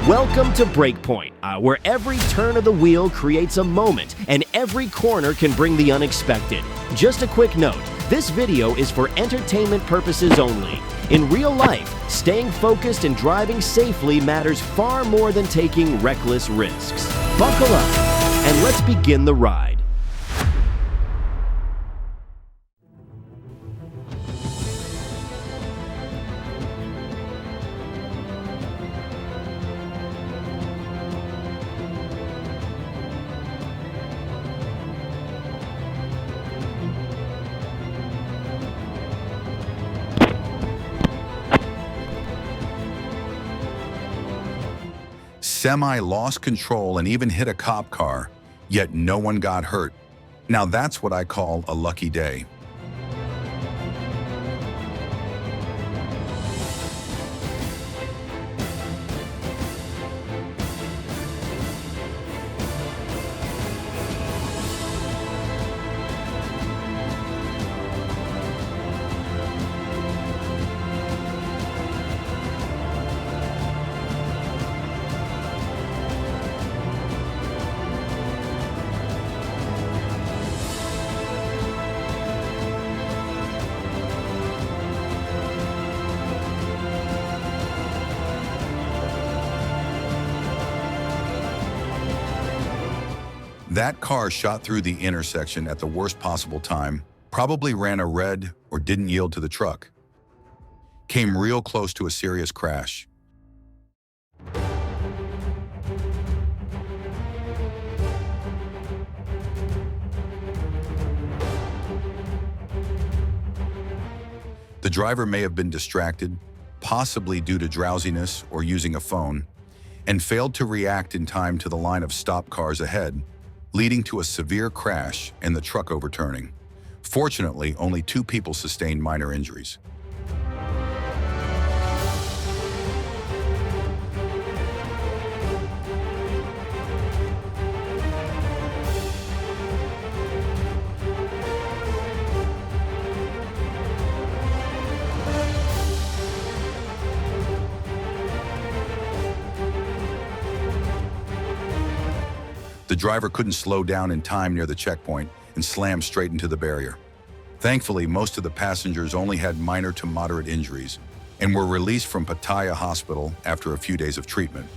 Welcome to Breakpoint, where every turn of the wheel creates a moment and every corner can bring the unexpected. Just a quick note, this video is for entertainment purposes only. In real life, staying focused and driving safely matters far more than taking reckless risks. Buckle up and let's begin the ride. Semi lost control and even hit a cop car, yet no one got hurt. Now that's what I call a lucky day. That car shot through the intersection at the worst possible time, probably ran a red or didn't yield to the truck. Came real close to a serious crash. The driver may have been distracted, possibly due to drowsiness or using a phone, and failed to react in time to the line of stopped cars ahead, leading to a severe crash and the truck overturning. Fortunately, only 2 people sustained minor injuries. The driver couldn't slow down in time near the checkpoint and slammed straight into the barrier. Thankfully, most of the passengers only had minor to moderate injuries and were released from Pattaya Hospital after a few days of treatment.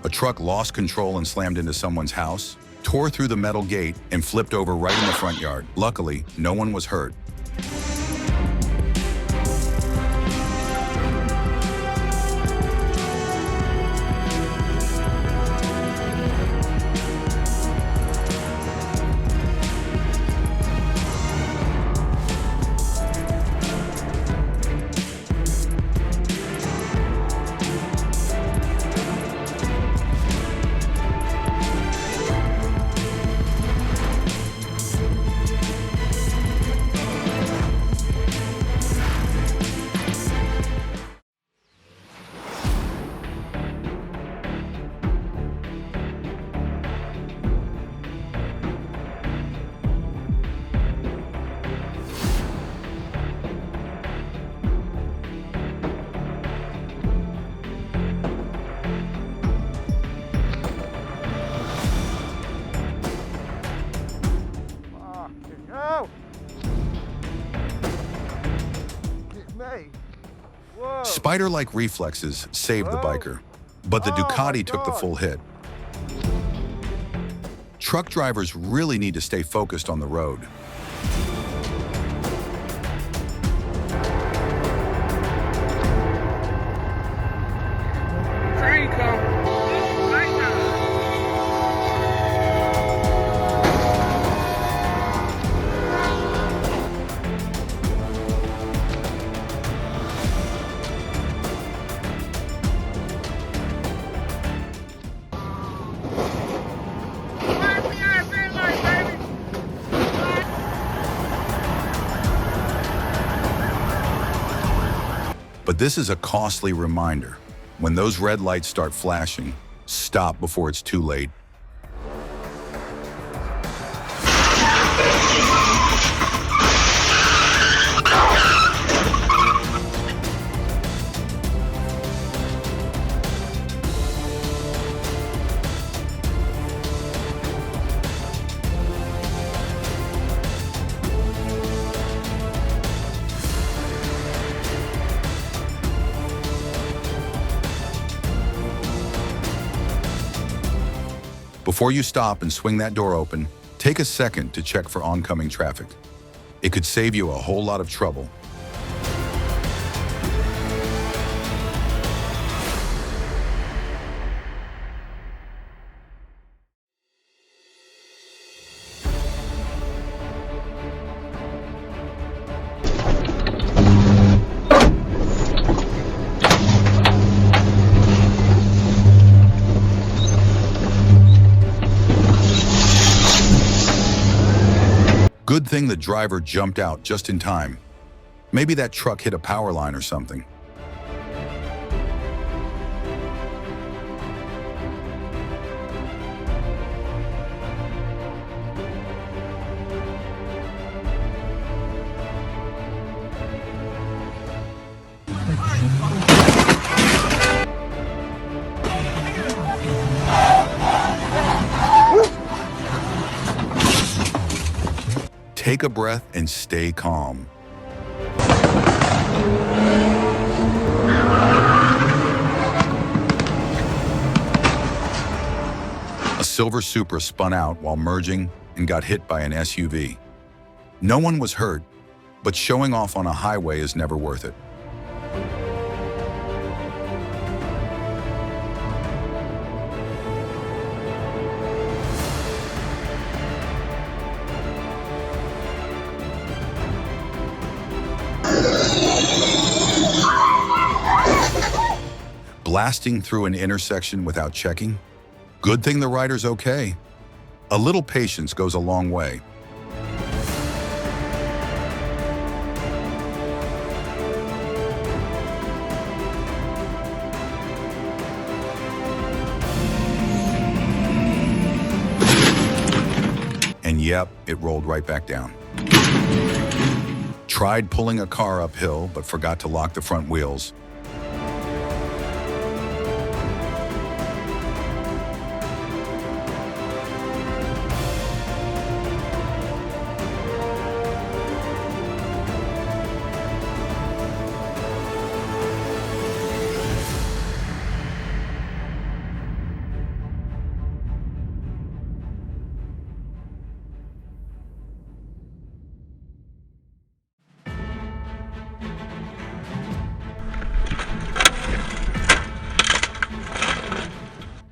A truck lost control and slammed into someone's house, tore through the metal gate, and flipped over right in the front yard. Luckily, no one was hurt. Spider-like reflexes saved the biker, but the Ducati took the full hit. Truck drivers really need to stay focused on the road. Train come. But this is a costly reminder. When those red lights start flashing, stop before it's too late. Before you stop and swing that door open, take a second to check for oncoming traffic. It could save you a whole lot of trouble. Good thing the driver jumped out just in time. Maybe that truck hit a power line or something. Take a breath and stay calm. A silver Supra spun out while merging and got hit by an SUV. No one was hurt, but showing off on a highway is never worth it. Blasting through an intersection without checking? Good thing the rider's okay. A little patience goes a long way. And yep, it rolled right back down. Tried pulling a car uphill, but forgot to lock the front wheels.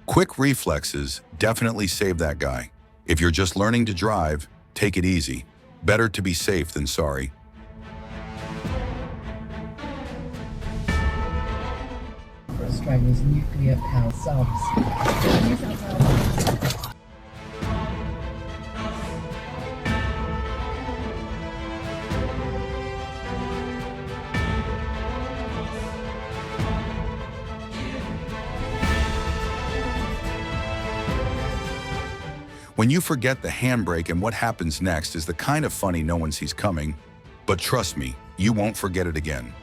Quick reflexes definitely save that guy. If you're just learning to drive, take it easy. Better to be safe than sorry. For Australia's nuclear power subs. When you forget the handbrake and what happens next is the kind of funny no one sees coming, but trust me, you won't forget it again.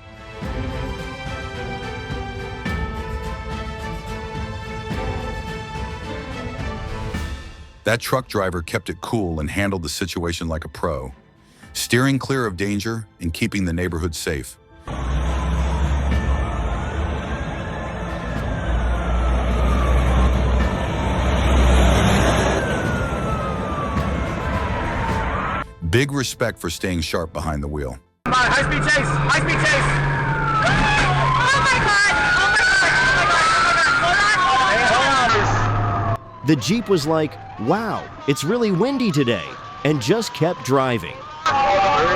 That truck driver kept it cool and handled the situation like a pro, steering clear of danger and keeping the neighborhood safe. Big respect for staying sharp behind the wheel. Come on, high-speed chase! High-speed chase! Oh my God! Oh my God! Oh my God! Hold on! The Jeep was like, wow, it's really windy today, and just kept driving. Hold on!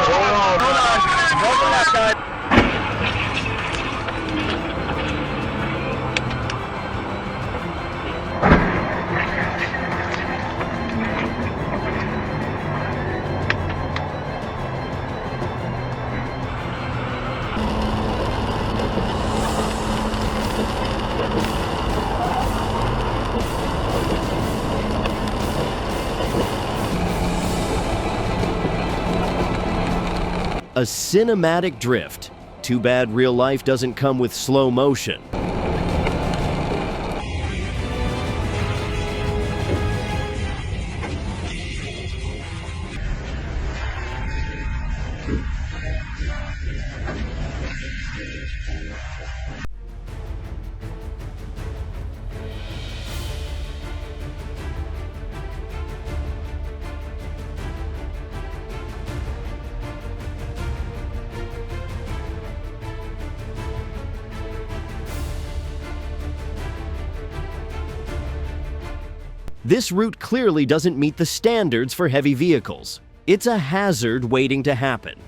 A cinematic drift. Too bad real life doesn't come with slow motion. This route clearly doesn't meet the standards for heavy vehicles. It's a hazard waiting to happen.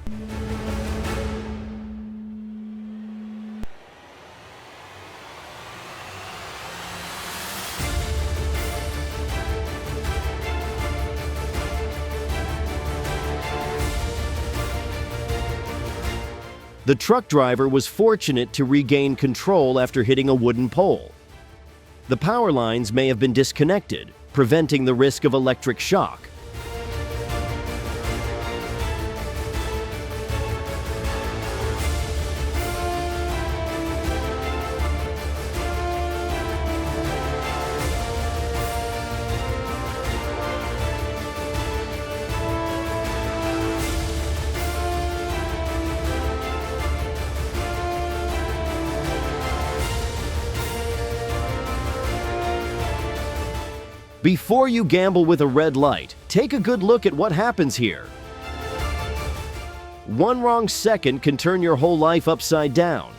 The truck driver was fortunate to regain control after hitting a wooden pole. The power lines may have been disconnected, preventing the risk of electric shock. Before you gamble with a red light, take a good look at what happens here. One wrong second can turn your whole life upside down.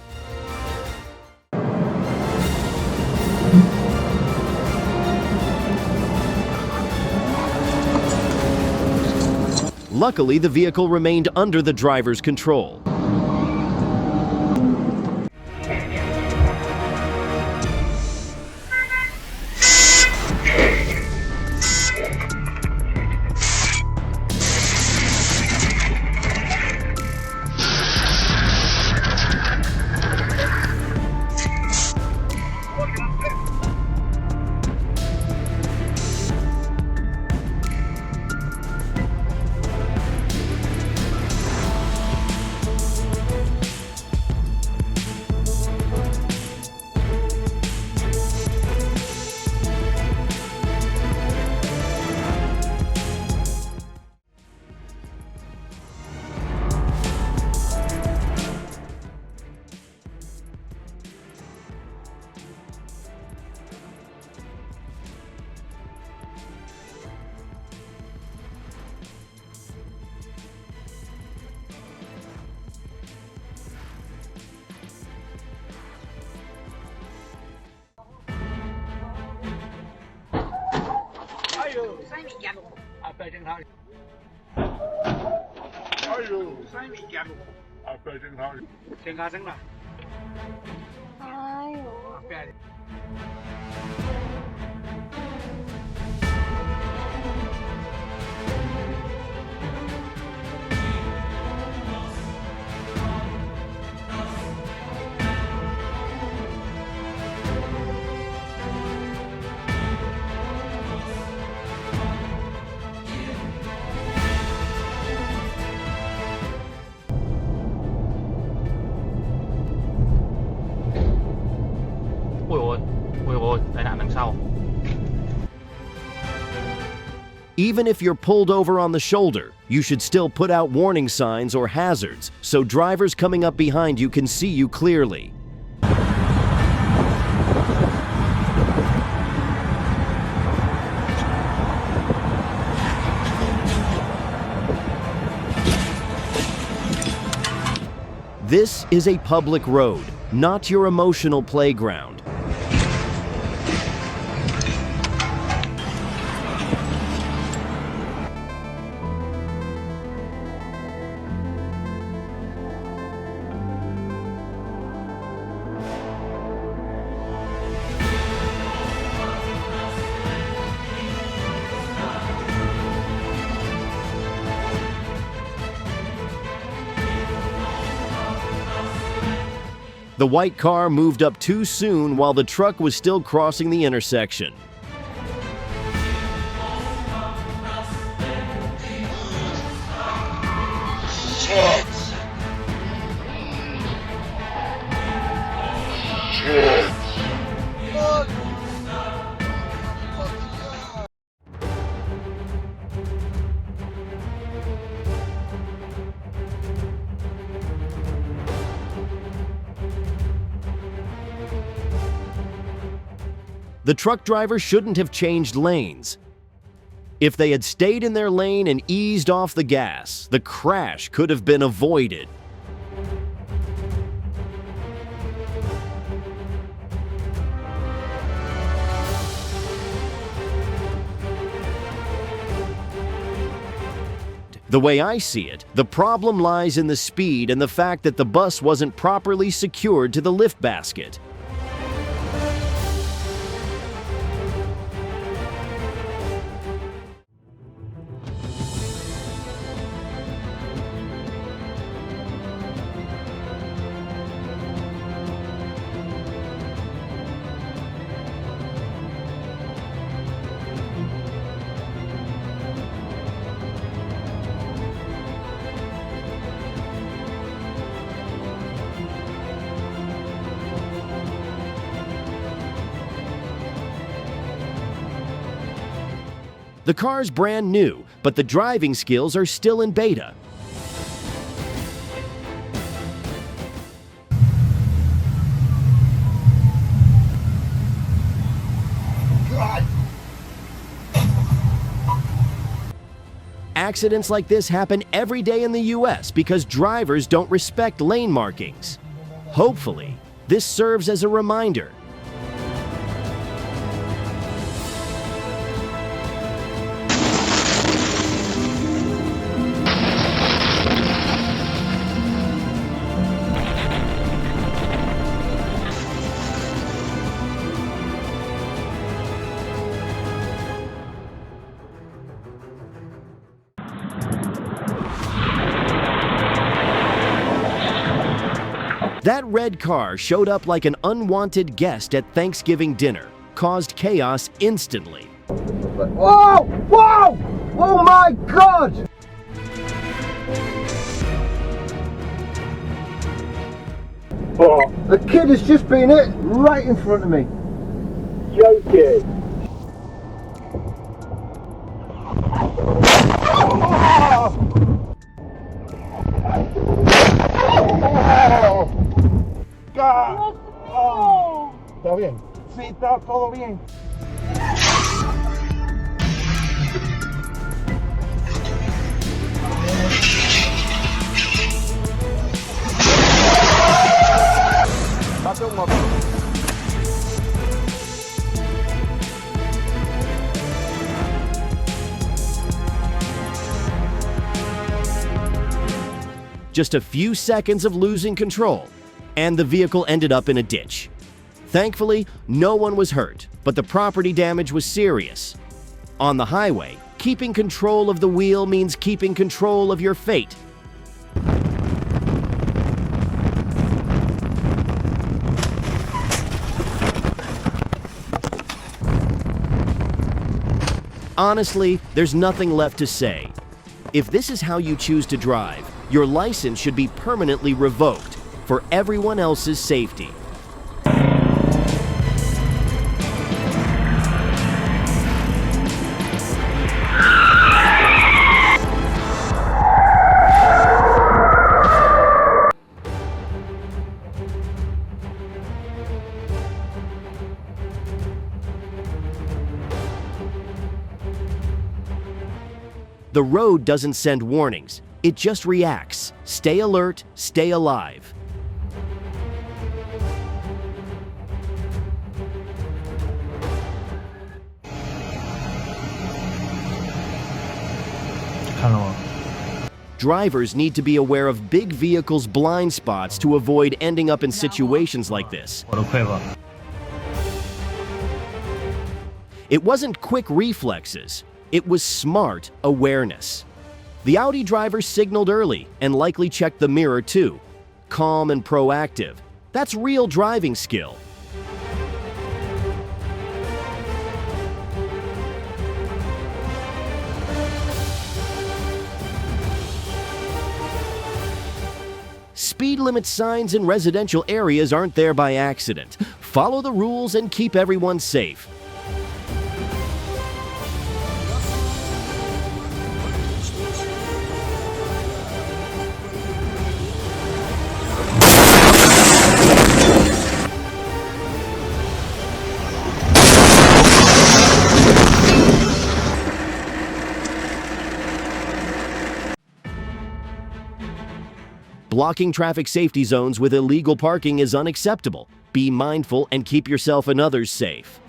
Luckily, the vehicle remained under the driver's control. Even if you're pulled over on the shoulder, you should still put out warning signs or hazards so drivers coming up behind you can see you clearly. This is a public road, not your emotional playground. The white car moved up too soon while the truck was still crossing the intersection. The truck driver shouldn't have changed lanes. If they had stayed in their lane and eased off the gas, the crash could have been avoided. The way I see it, the problem lies in the speed and the fact that the bus wasn't properly secured to the lift basket. The car's brand new, but the driving skills are still in beta. Accidents like this happen every day in the US because drivers don't respect lane markings. Hopefully, this serves as a reminder. That red car showed up like an unwanted guest at Thanksgiving dinner, caused chaos instantly. Whoa! Whoa! Oh my God! Oh, the kid has just been hit right in front of me. Joking. ¿Está bien? Sí, está todo bien. Just a few seconds of losing control, and the vehicle ended up in a ditch. Thankfully, no one was hurt, but the property damage was serious. On the highway, keeping control of the wheel means keeping control of your fate. Honestly, there's nothing left to say. If this is how you choose to drive, your license should be permanently revoked for everyone else's safety. The road doesn't send warnings, It just reacts. Stay alert, stay alive. Drivers need to be aware of big vehicles' blind spots to avoid ending up in situations like this. It wasn't quick reflexes, it was smart awareness. The Audi driver signaled early and likely checked the mirror too. Calm and proactive. That's real driving skill. Speed limit signs in residential areas aren't there by accident. Follow the rules and keep everyone safe. Blocking traffic safety zones with illegal parking is unacceptable. Be mindful and keep yourself and others safe.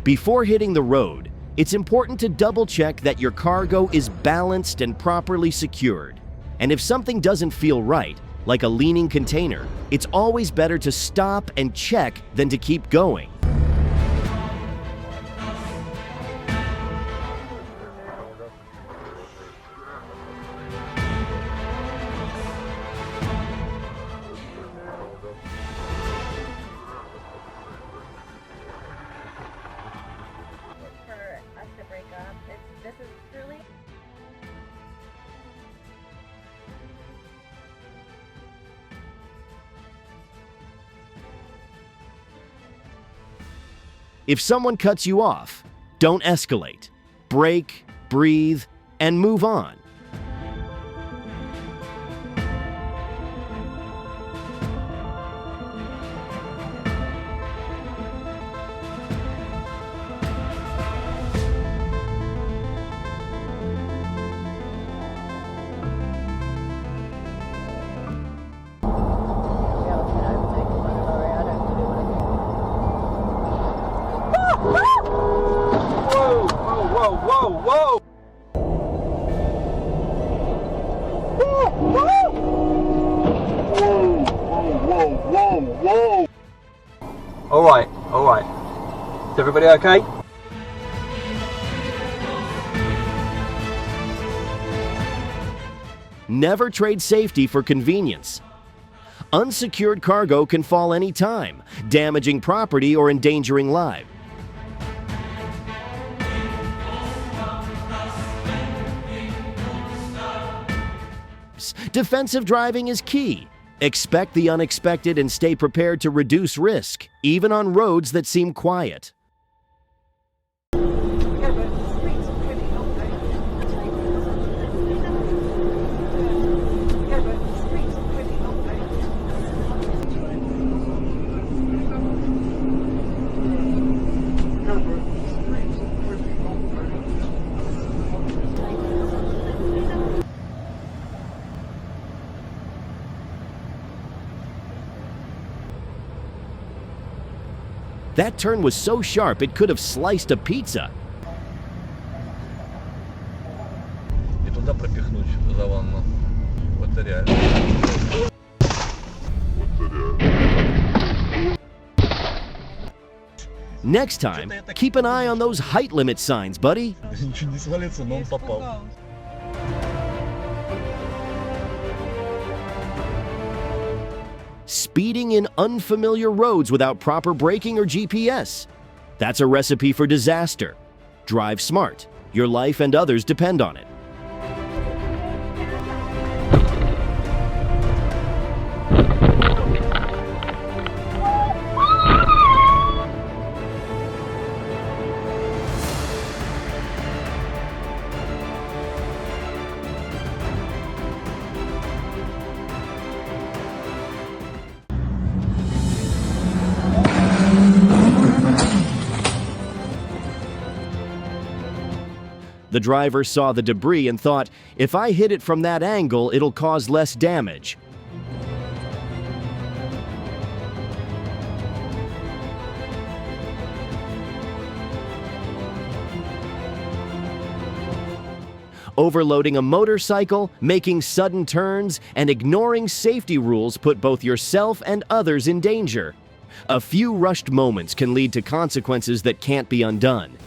Before hitting the road, it's important to double-check that your cargo is balanced and properly secured. And if something doesn't feel right, like a leaning container, it's always better to stop and check than to keep going. If someone cuts you off, don't escalate. Brake, breathe, and move on. Whoa! Whoa! All right. Is everybody okay? Never trade safety for convenience. Unsecured cargo can fall anytime, damaging property or endangering lives. Defensive driving is key. Expect the unexpected and stay prepared to reduce risk, even on roads that seem quiet. That turn was so sharp it could have sliced a pizza. И туда пропихнуть завалено. Вот это реально. Next time, keep an eye on those height limit signs, buddy. Ничего не свалится, но он попал. Speeding in unfamiliar roads without proper braking or GPS. That's a recipe for disaster. Drive smart. Your life and others depend on it. The driver saw the debris and thought, if I hit it from that angle, it'll cause less damage. Overloading a motorcycle, making sudden turns, and ignoring safety rules put both yourself and others in danger. A few rushed moments can lead to consequences that can't be undone.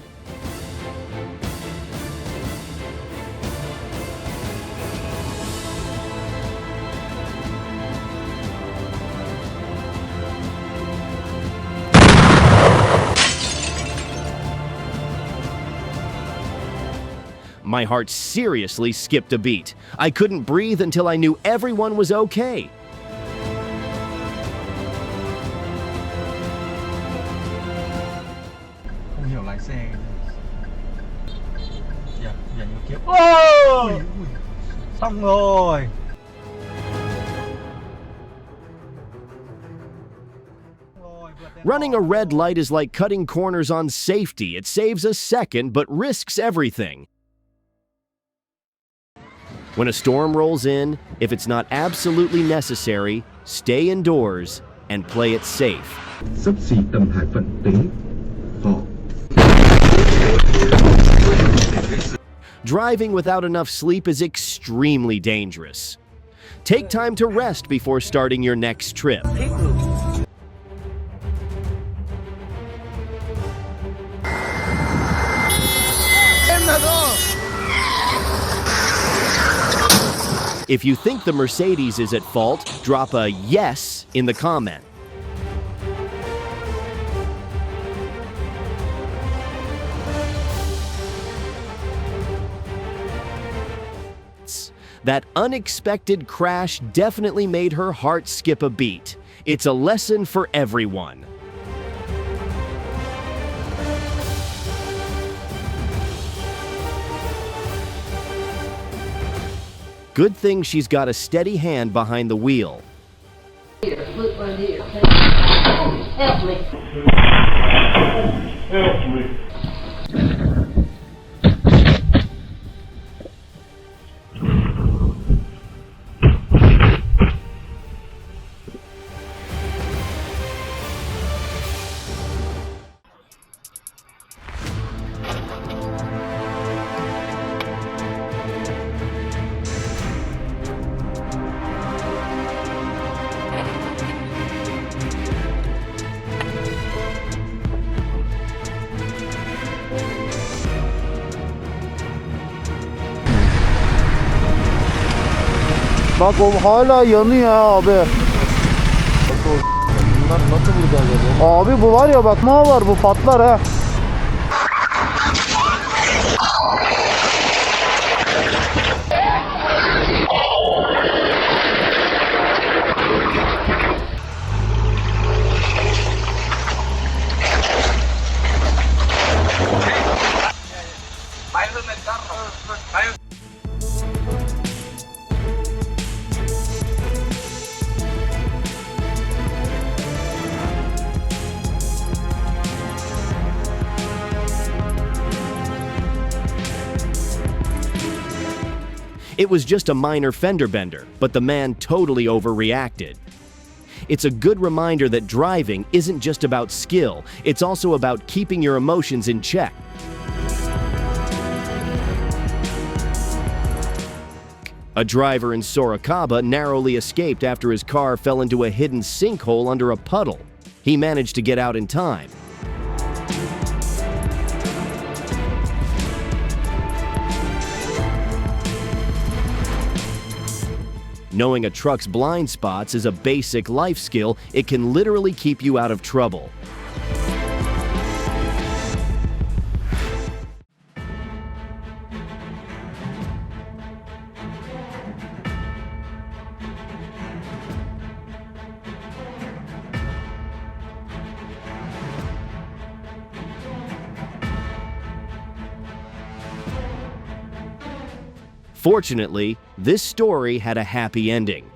My heart seriously skipped a beat. I couldn't breathe until I knew everyone was okay. Không hiểu lái xe. Dạ nhiều kiếp. Ôi, xong rồi. Running a red light is like cutting corners on safety. It saves a second but risks everything. When a storm rolls in, if it's not absolutely necessary, stay indoors and play it safe. Xấp xỉ tầm hải phận tính họ. Driving without enough sleep is extremely dangerous. Take time to rest before starting your next trip. If you think the Mercedes is at fault, drop a yes in the comment. That unexpected crash definitely made her heart skip a beat. It's a lesson for everyone. Good thing she's got a steady hand behind the wheel. Here, look right here. Help me. Help me. Bak o hala yanıyor abi. Bunlar nasıl burada acaba? Abi bu var ya bak ne var bu patlar ha. It was just a minor fender bender, but the man totally overreacted. It's a good reminder that driving isn't just about skill, it's also about keeping your emotions in check. A driver in Sorocaba narrowly escaped after his car fell into a hidden sinkhole under a puddle. He managed to get out in time. Knowing a truck's blind spots is a basic life skill. It can literally keep you out of trouble. Fortunately, this story had a happy ending.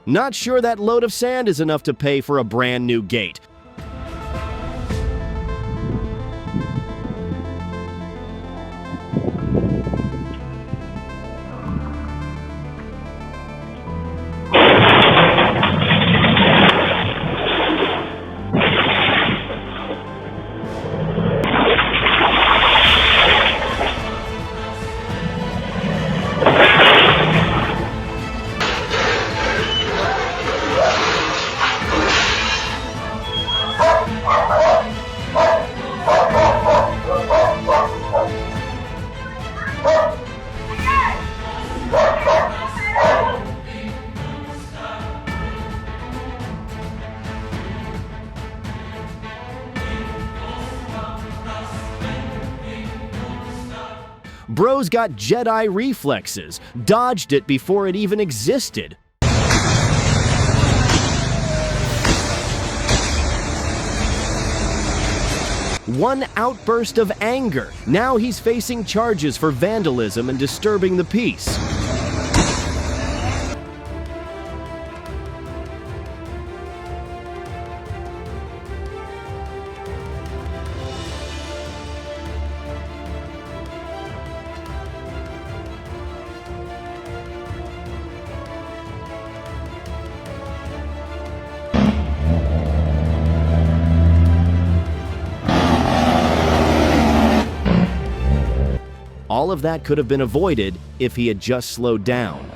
Not sure that load of sand is enough to pay for a brand new gate. Bro's got Jedi reflexes, dodged it before it even existed. One outburst of anger. Now he's facing charges for vandalism and disturbing the peace. All of that could have been avoided if he had just slowed down.